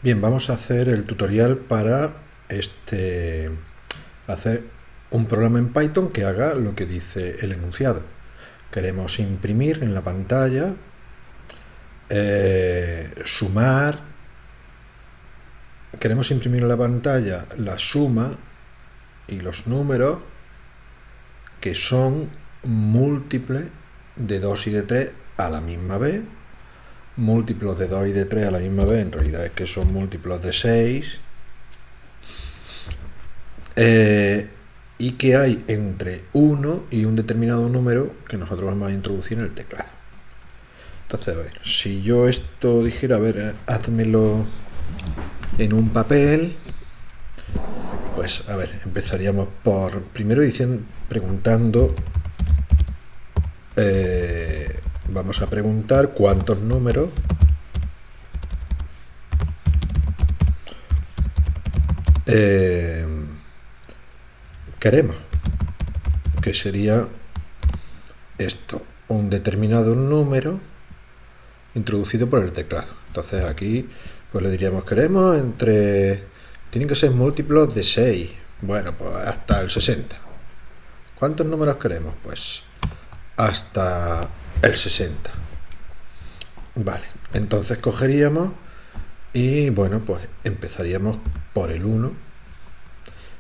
Bien, vamos a hacer el tutorial para hacer un programa en Python que haga lo que dice el enunciado. Queremos imprimir en la pantalla, sumar, queremos imprimir en la pantalla la suma y los números que son múltiples de 2 y de 3 a la misma vez. Múltiplos de 2 y de 3 a la misma vez en realidad es que son múltiplos de 6, y que hay entre 1 y un determinado número que nosotros vamos a introducir en el teclado. Entonces, a ver, si yo esto dijera, a ver, házmelo en un papel, pues a ver, empezaríamos por primero diciendo, preguntando, vamos a preguntar cuántos números queremos, que sería esto, un determinado número introducido por el teclado. Entonces aquí pues le diríamos queremos tienen que ser múltiplos de 6, bueno, pues hasta el 60. ¿Cuántos números queremos? Pues hasta el 60. Vale, entonces cogeríamos y bueno, pues empezaríamos por el 1.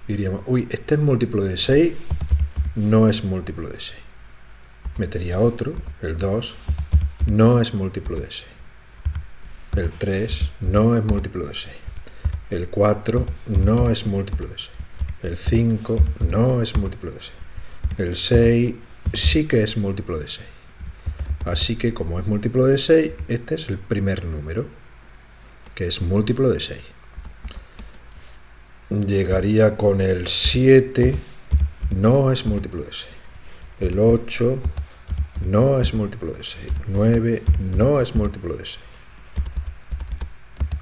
Diríamos, uy, este es múltiplo de 6, no es múltiplo de 6. Metería otro, el 2, no es múltiplo de 6. El 3 no es múltiplo de 6. El 4 no es múltiplo de 6. El 5 no es múltiplo de 6. El 6 sí que es múltiplo de 6. Así que como es múltiplo de 6, este es el primer número, que es múltiplo de 6. Llegaría con el 7, no es múltiplo de 6. El 8 no es múltiplo de 6. 9 no es múltiplo de 6.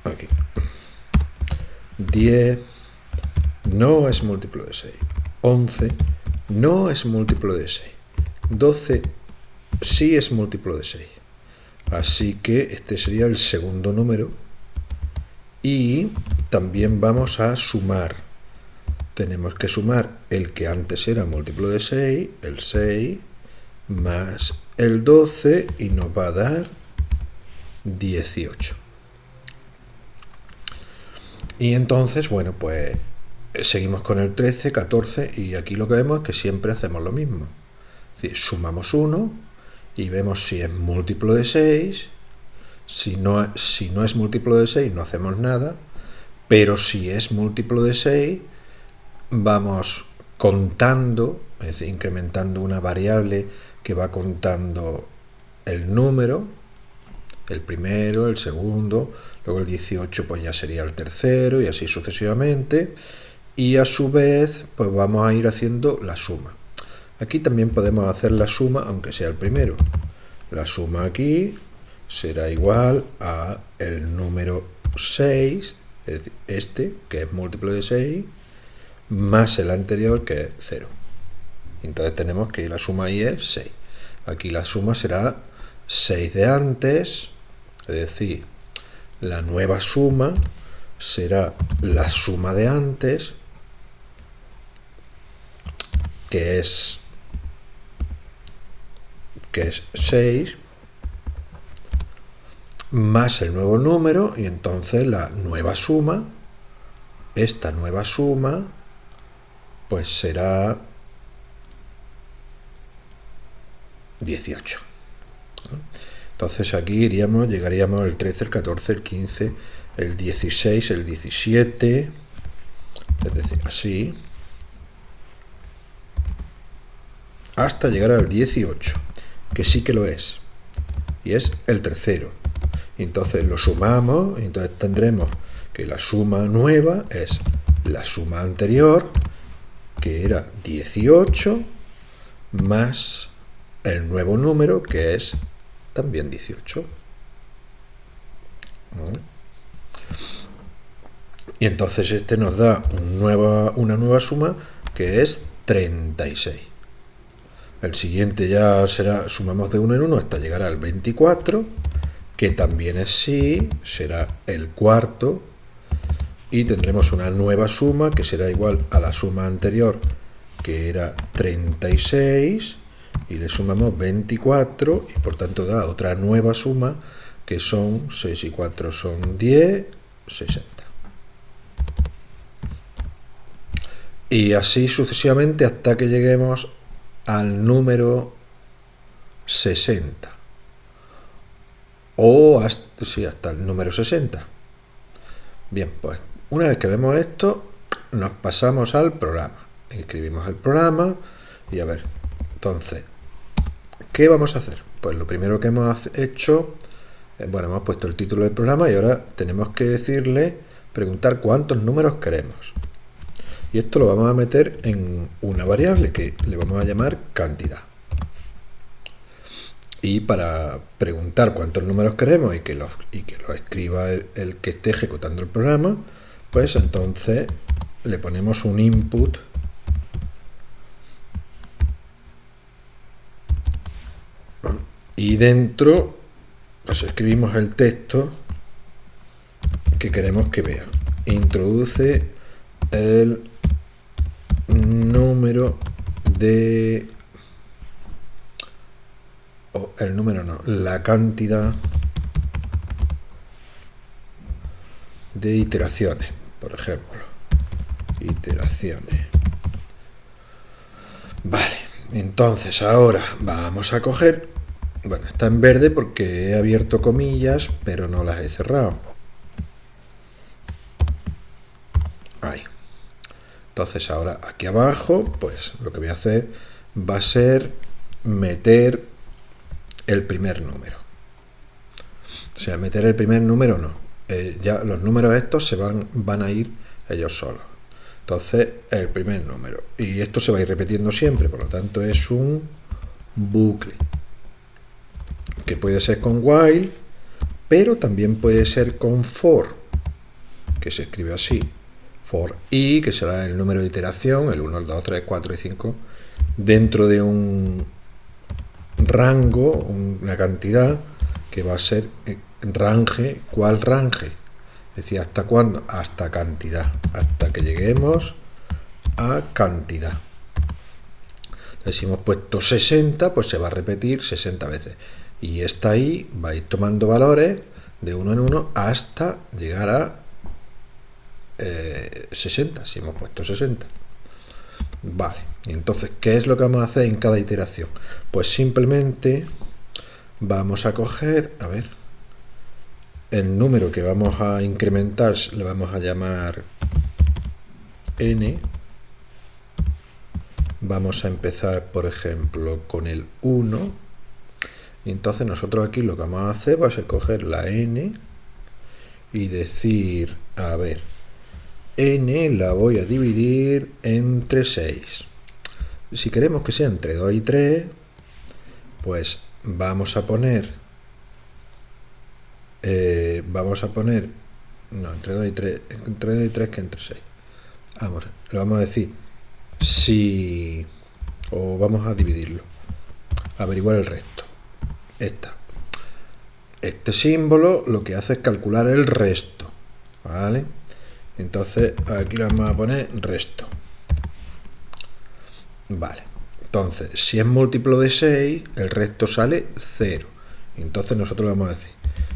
Aquí. 10 no es múltiplo de 6. 11 no es múltiplo de 6. 12 sí es múltiplo de 6. Así que este sería el segundo número. Y también vamos a sumar. Tenemos que sumar el que antes era múltiplo de 6, el 6, más el 12, y nos va a dar 18. Y entonces, bueno, pues seguimos con el 13, 14, y aquí lo que vemos es que siempre hacemos lo mismo. Es decir, sumamos 1 y vemos si es múltiplo de 6. Si no es múltiplo de 6 no hacemos nada, pero si es múltiplo de 6 vamos contando, es decir, incrementando una variable que va contando el número, el primero, el segundo, luego el 18 pues ya sería el tercero y así sucesivamente, y a su vez pues vamos a ir haciendo la suma. Aquí también podemos hacer la suma aunque sea el primero. La suma aquí será igual a el número 6, es decir, este, que es múltiplo de 6, más el anterior, que es 0. Entonces tenemos que la suma ahí es 6. Aquí la suma será 6 de antes, es decir, la nueva suma será la suma de antes, que es 6, más el nuevo número, y entonces la nueva suma, esta nueva suma, pues será 18. Entonces aquí llegaríamos el 13, el 14, el 15, el 16, el 17, es decir, así, hasta llegar al 18, que sí que lo es, y es el tercero. Entonces lo sumamos, y entonces tendremos que la suma nueva es la suma anterior, que era 18, más el nuevo número, que es también 18. ¿Vale? Y entonces este nos da una nueva suma, que es 36. El siguiente ya será, sumamos de 1 en 1 hasta llegar al 24, que también es sí, será el cuarto, y tendremos una nueva suma que será igual a la suma anterior, que era 36, y le sumamos 24 y por tanto da otra nueva suma que son 6 y 4 son 10, 60. Y así sucesivamente hasta que lleguemos al número 60. O hasta, sí, hasta el número 60. Bien, pues una vez que vemos esto, nos pasamos al programa. Escribimos el programa y a ver, entonces, ¿qué vamos a hacer? Pues lo primero que hemos hecho, bueno, hemos puesto el título del programa y ahora tenemos que decirle, preguntar cuántos números queremos. Y esto lo vamos a meter en una variable que le vamos a llamar cantidad. Y para preguntar cuántos números queremos y que lo escriba el que esté ejecutando el programa, pues entonces le ponemos un input y dentro pues escribimos el texto que queremos que vea. Introduce el número de... o el número no, la cantidad de iteraciones, por ejemplo. Iteraciones. Vale, entonces ahora vamos a coger... Bueno, está en verde porque he abierto comillas, pero no las he cerrado. Ahí. Entonces ahora aquí abajo, pues lo que voy a hacer va a ser meter el primer número. O sea, meter el primer número no. Ya los números estos se van a ir ellos solos. Entonces, el primer número. Y esto se va a ir repitiendo siempre, por lo tanto es un bucle. Que puede ser con while, pero también puede ser con for, que se escribe así. For i, que será el número de iteración, el 1, el 2, 3, 4 y 5, dentro de un rango, una cantidad, que va a ser range. ¿Cuál range? Es decir, ¿hasta cuándo? Hasta cantidad, hasta que lleguemos a cantidad. Entonces, si hemos puesto 60, pues se va a repetir 60 veces. Y esta ahí va a ir tomando valores de uno en uno hasta llegar a 60, si hemos puesto 60. Vale, y entonces, ¿qué es lo que vamos a hacer en cada iteración? Pues simplemente vamos a coger, a ver, el número que vamos a incrementar, le vamos a llamar n. Vamos a empezar, por ejemplo, con el 1. Y entonces nosotros aquí lo que vamos a hacer va a ser coger la n y decir, a ver, n la voy a dividir entre 6. Si queremos que sea entre 2 y 3, pues vamos a poner, no, entre 2 y 3, entre 2 y 3 que entre 6. Vamos, le vamos a decir, si, o vamos a dividirlo, averiguar el resto. Este símbolo lo que hace es calcular el resto, ¿vale? Entonces aquí le vamos a poner resto. Vale, entonces si es múltiplo de 6, el resto sale 0. Entonces nosotros le vamos a decir,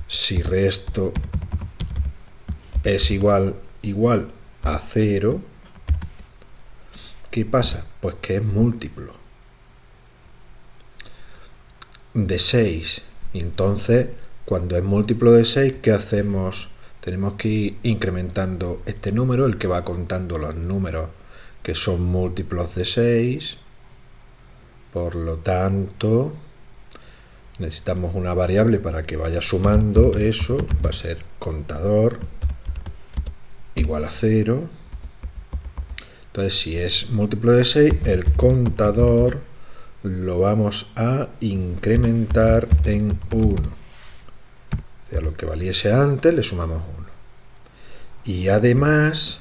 si resto es igual a 0, ¿qué pasa? Pues que es múltiplo de 6. Y entonces, cuando es múltiplo de 6, ¿qué hacemos? Tenemos que ir incrementando este número, el que va contando los números que son múltiplos de 6. Por lo tanto, necesitamos una variable para que vaya sumando eso. Va a ser contador igual a 0. Entonces, si es múltiplo de 6, el contador lo vamos a incrementar en 1. O sea, lo que valiese antes le sumamos 1. Y además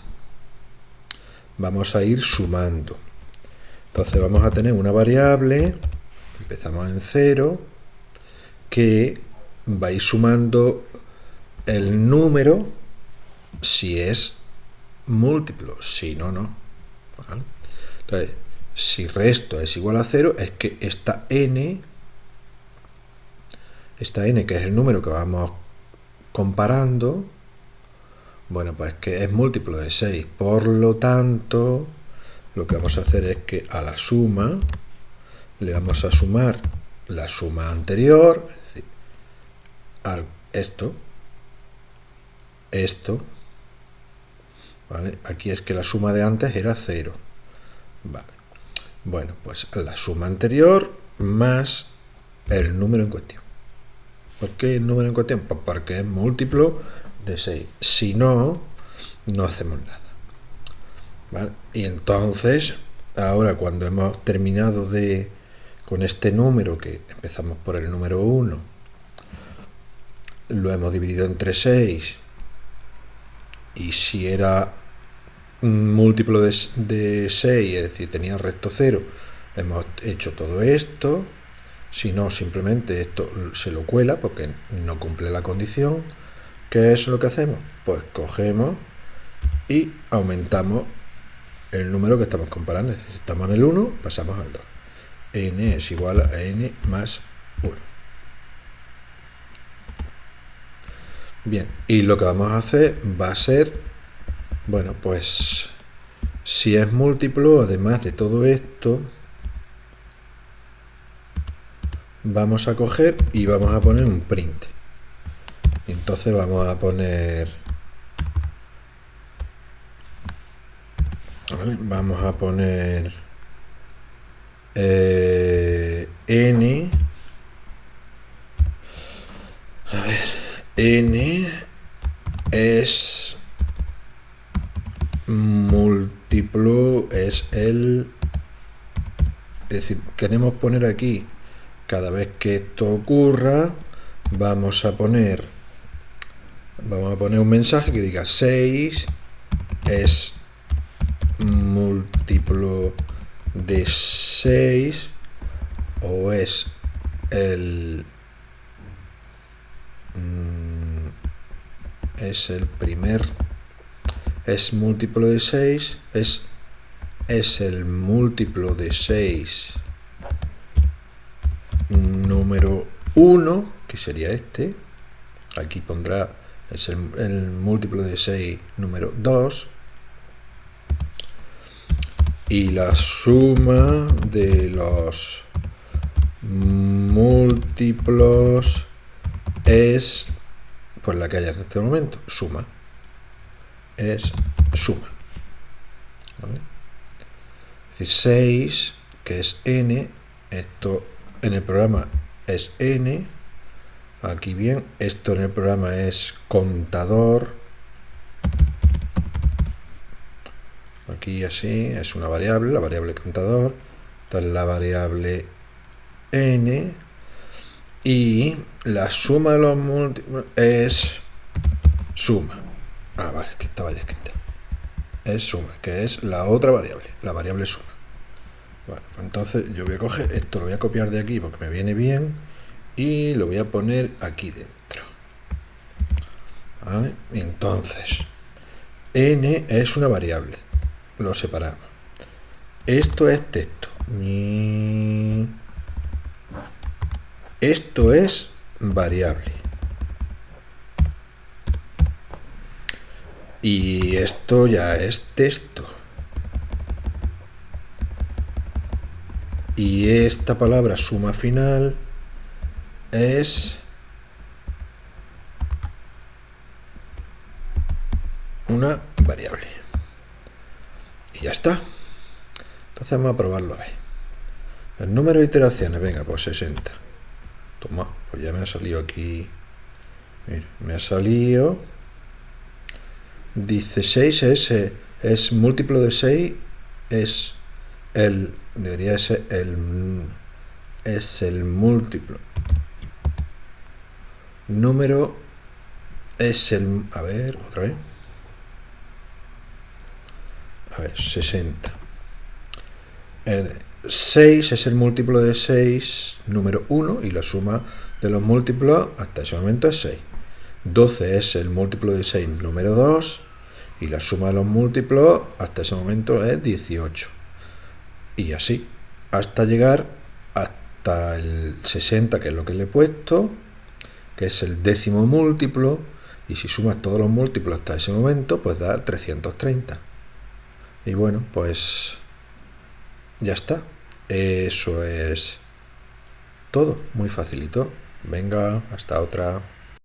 vamos a ir sumando. Entonces vamos a tener una variable, empezamos en 0, que va a ir sumando el número si es múltiplo, si no, no. ¿Vale? Entonces, si resto es igual a 0, es que esta n, que es el número que vamos comparando, bueno, pues que es múltiplo de 6. Por lo tanto, lo que vamos a hacer es que a la suma le vamos a sumar la suma anterior, es decir, esto, ¿vale? Aquí es que la suma de antes era 0. Vale. Bueno, pues la suma anterior más el número en cuestión. ¿Por qué el número en cuestión? Pues porque es múltiplo de 6. Si no, no hacemos nada. ¿Vale? Y entonces, ahora cuando hemos terminado con este número, que empezamos por el número 1, lo hemos dividido entre 6, y si era un múltiplo de 6, es decir, tenía resto 0, hemos hecho todo esto. Si no, simplemente esto se lo cuela porque no cumple la condición. ¿Qué es lo que hacemos? Pues cogemos y aumentamos el número que estamos comparando. Es decir, si estamos en el 1, pasamos al 2. N es igual a n más 1. Bien, y lo que vamos a hacer va a ser, bueno, pues si es múltiplo, además de todo esto, vamos a coger y vamos a poner un print. Entonces vamos a poner, ¿vale? Vamos a poner n, a ver, n es múltiplo, es decir, queremos poner aquí, cada vez que esto ocurra, vamos a poner un mensaje que diga 6 es múltiplo de 6, o es es múltiplo de 6, es el múltiplo de 6 número 1, que sería este. Aquí pondrá, es el múltiplo de 6 número 2. Y la suma de los múltiplos es, pues la que haya en este momento, suma. Es suma. ¿Vale? Es decir, 6, que es n, esto en el programa es n, aquí bien, esto en el programa es contador, aquí así, es una variable, la variable contador, esta es la variable n, y la suma de los múltiplos es suma. Ah, vale, que estaba ya escrita. Es suma, que es la otra variable, la variable suma. Bueno, pues entonces yo voy a coger esto, lo voy a copiar de aquí porque me viene bien, y lo voy a poner aquí dentro. ¿Vale? Y entonces, n es una variable, lo separamos. Esto es texto. Esto es variable. Y esto ya es texto. Y esta palabra suma final es una variable. Y ya está. Entonces vamos a probarlo a ver. El número de iteraciones, venga, pues 60. Toma, pues ya me ha salido aquí. Mira, me ha salido. Dice 6 es múltiplo de 6, debería ser es el múltiplo. Número es el, a ver, otra vez. A ver, 60. 6 es el múltiplo de 6, número 1, y la suma de los múltiplos hasta ese momento es 6. 12 es el múltiplo de 6, número 2, Y la suma de los múltiplos hasta ese momento es 18. Y así, hasta llegar hasta el 60, que es lo que le he puesto, que es el décimo múltiplo, y si sumas todos los múltiplos hasta ese momento, pues da 330. Y bueno, pues ya está. Eso es todo, muy facilito. Venga, hasta otra.